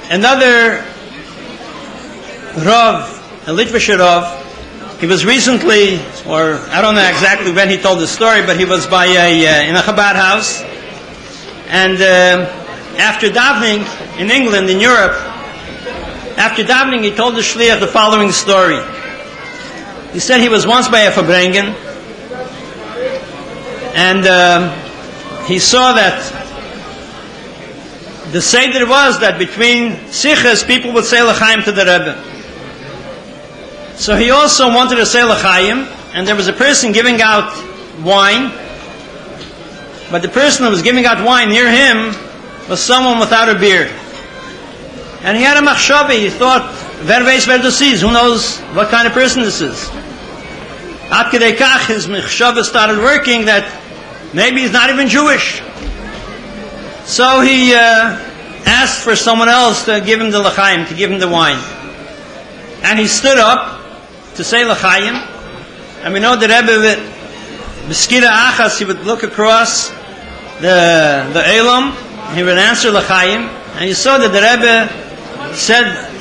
another Rav, a Lubavitcher Rebbe, he was recently, or I don't know exactly when he told the story, but he was by in a Chabad house, and after davening in England, in Europe, after davening he told the Shliach the following story. He said he was once by a Fabrengen, and he saw that the Seder was that between Sichas people would say L'chaim to the Rebbe. So he also wanted to say L'chaim, and there was a person giving out wine, but the person who was giving out wine near him was someone without a beard. And he had a machshava, he thought, wer weiß wer das ist, who knows what kind of person this is. Ad kedei kach, his machshava started working that maybe he's not even Jewish. So he asked for someone else to give him the L'chaim, to give him the wine. And he stood up to say L'chaim, and we know the Rebbe b'skira achas, he would look across the Elam, he would answer L'chaim, and you saw that the Rebbe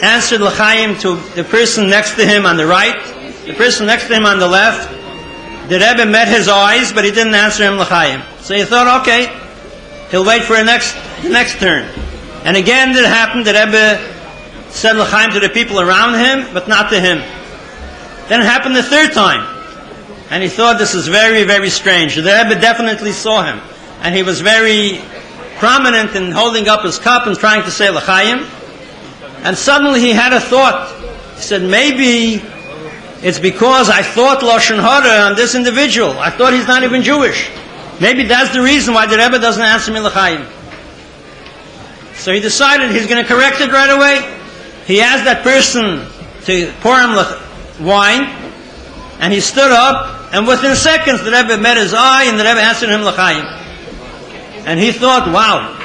answered L'chaim to the person next to him on the right, the person next to him on the left. The Rebbe met his eyes, but he didn't answer him L'chaim. So he thought, okay, he'll wait for the next turn. And again it happened, the Rebbe said L'chaim to the people around him, but not to him. Then it happened the third time. And he thought this is very, very strange. The Rebbe definitely saw him. And he was very prominent in holding up his cup and trying to say L'chaim. And suddenly he had a thought. He said, maybe it's because I thought Lashon Hara on this individual. I thought he's not even Jewish. Maybe that's the reason why the Rebbe doesn't answer me L'chaim. So he decided he's going to correct it right away. He asked that person to pour him wine, and he stood up, and within seconds the Rebbe met his eye, and the Rebbe answered him L'chaim. And he thought, wow,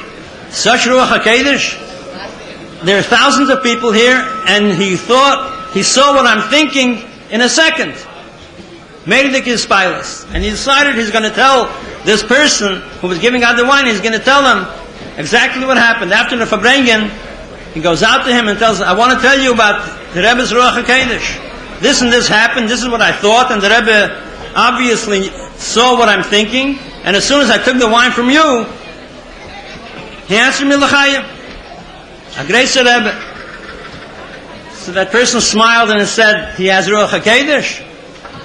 such Ruach HaKodesh, there are thousands of people here, and he thought, he saw what I'm thinking in a second. Meidik is spileless. And he decided he's going to tell this person who was giving out the wine, he's going to tell him exactly what happened. After the Fabrengen, he goes out to him and tells him, I want to tell you about the Rebbe's Ruach HaKodesh. This and this happened, this is what I thought, and the Rebbe obviously saw what I'm thinking, and as soon as I took the wine from you, he answered me L'chaim. A grace Rebbe. So that person smiled and said, he has Ruach HaKodesh?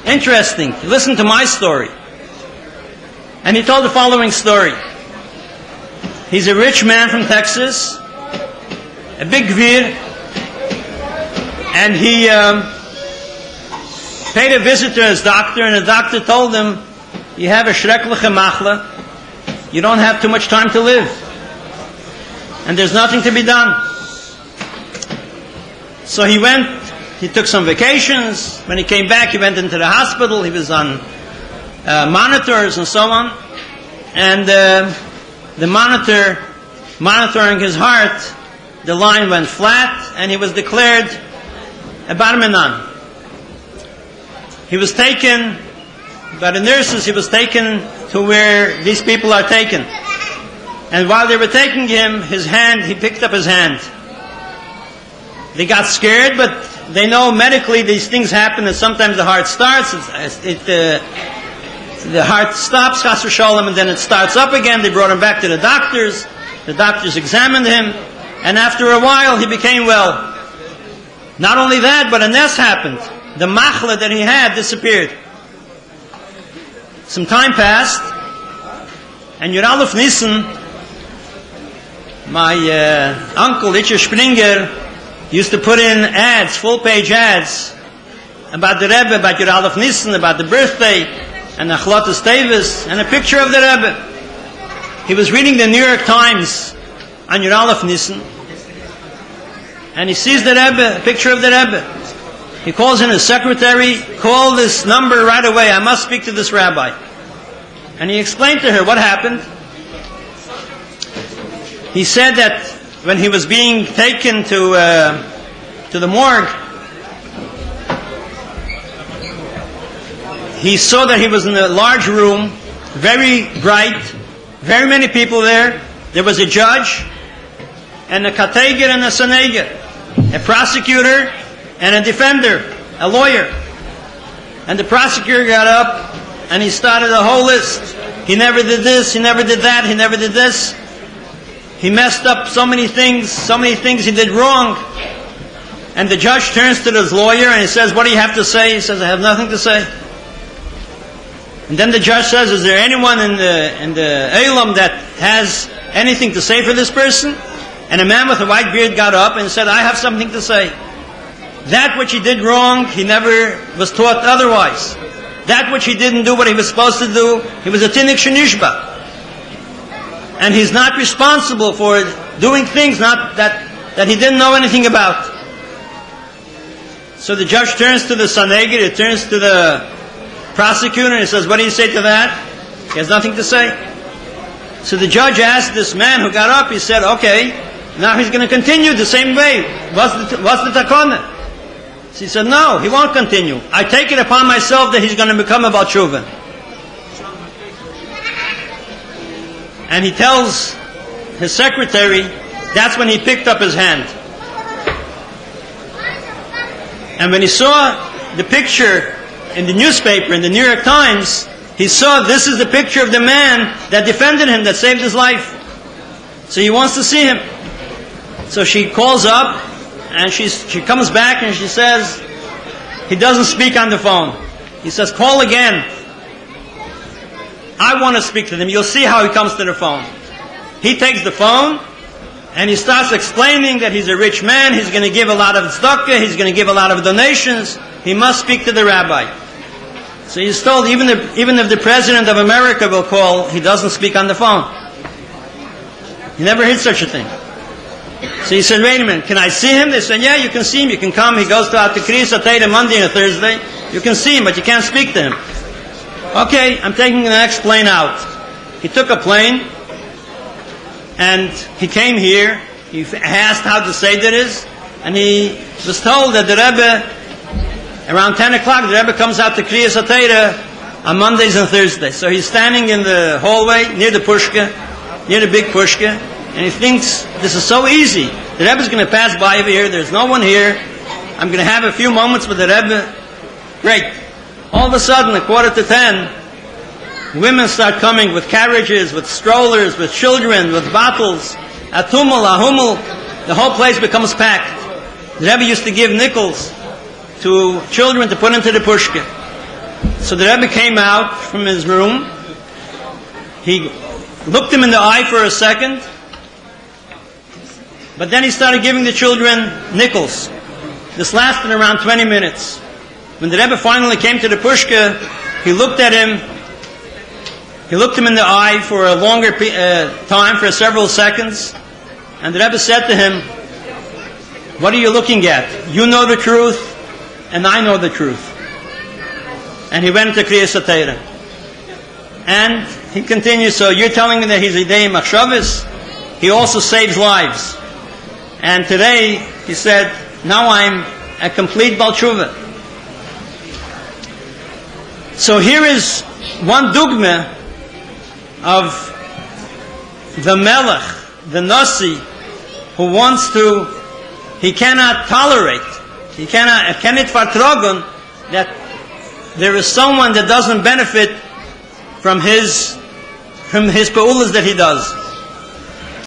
Interesting. Listen to my story. And he told the following story. He's a rich man from Texas, a big gvir, and he paid a visit to his doctor, and the doctor told him, you have a shrekliche machla, you don't have too much time to live, and there's nothing to be done. So he went, he took some vacations. When he came back, he went into the hospital, he was on monitors and so on, and the monitoring his heart, the line went flat, and he was declared a bar minan. He was taken by the nurses, he was taken to where these people are taken. And while they were taking him, his hand, he picked up his hand. They got scared, but they know medically these things happen, and sometimes the heart starts, the heart stops, chas v'sholem, and then it starts up again. They brought him back to the doctors. The doctors examined him, and after a while he became well. Not only that, but a nes happened. The machla that he had disappeared. Some time passed, and Yud Aleph Nissen, my uncle Itcher Springer, used to put in ads, full-page ads, about the Rebbe, about Yud Aleph Nissen, about the birthday, and Achlotas Tevis, and a picture of the Rebbe. He was reading the New York Times on Yud Aleph Nissen, and he sees the Rebbe, a picture of the Rebbe. He calls in his secretary, call this number right away, I must speak to this rabbi. And he explained to her what happened. He said that when he was being taken to the morgue, he saw that he was in a large room, very bright, very many people there. There was a judge, and a kateger and a saneger, a prosecutor and a defender, a lawyer. And the prosecutor got up and he started a whole list. He never did this, he never did that, he never did this. He messed up so many things he did wrong. And the judge turns to his lawyer and he says, what do you have to say? He says, I have nothing to say. And then the judge says, is there anyone in the Elam that has anything to say for this person? And a man with a white beard got up and said, I have something to say. That which he did wrong, he never was taught otherwise. That which he didn't do what he was supposed to do, he was a tinnik shenishba. And he's not responsible for doing things that he didn't know anything about. So the judge turns to the Sanhedrin, he turns to the prosecutor and he says, what do you say to that? He has nothing to say. So the judge asked this man who got up, he said, okay, now he's going to continue the same way. What's the takana? So he said, no, he won't continue. I take it upon myself that he's going to become a Baal Tshuva. And he tells his secretary, that's when he picked up his hand. And when he saw the picture in the newspaper, in the New York Times, he saw this is the picture of the man that defended him, that saved his life. So he wants to see him. So she calls up, and she comes back and she says, he doesn't speak on the phone. He says, call again. I want to speak to them. You'll see how he comes to the phone. He takes the phone, and he starts explaining that he's a rich man, he's going to give a lot of tzedakah, he's going to give a lot of donations, he must speak to the rabbi. So he's told, even if the President of America will call, he doesn't speak on the phone. He never heard such a thing. So he said, wait a minute, can I see him? They said, yeah, you can see him, you can come. He goes to Atikris Atayda Monday and a Thursday. You can see him, but you can't speak to him. Okay, I'm taking the next plane out. He took a plane, and he came here. He asked how the Seder is, and he was told that the Rebbe, around 10 o'clock, the Rebbe comes out to Kriyas HaTorah on Mondays and Thursdays. So he's standing in the hallway near the Pushka, near the big Pushka, and he thinks, this is so easy. The Rebbe's going to pass by over here. There's no one here. I'm going to have a few moments with the Rebbe. Great. All of a sudden, 9:45, women start coming with carriages, with strollers, with children, with bottles. Atumul, ahumul. The whole place becomes packed. The Rebbe used to give nickels to children to put into the pushka. So the Rebbe came out from his room. He looked him in the eye for a second, but then he started giving the children nickels. This lasted around 20 minutes. When the Rebbe finally came to the pushka, he looked at him. He looked him in the eye for a longer time, for several seconds, and the Rebbe said to him, what are you looking at? You know the truth, and I know the truth. And he went to Kriyas HaTorah. And he continues, so you're telling me that he's a Idei Machshavos? He also saves lives. And today, he said, now I'm a complete Baal Tshuva. So here is one dogma of the Melech, the Nasi, who wants to, he cannot tolerate, he cannot vertragen that there is someone that doesn't benefit from his pa'ulas that he does.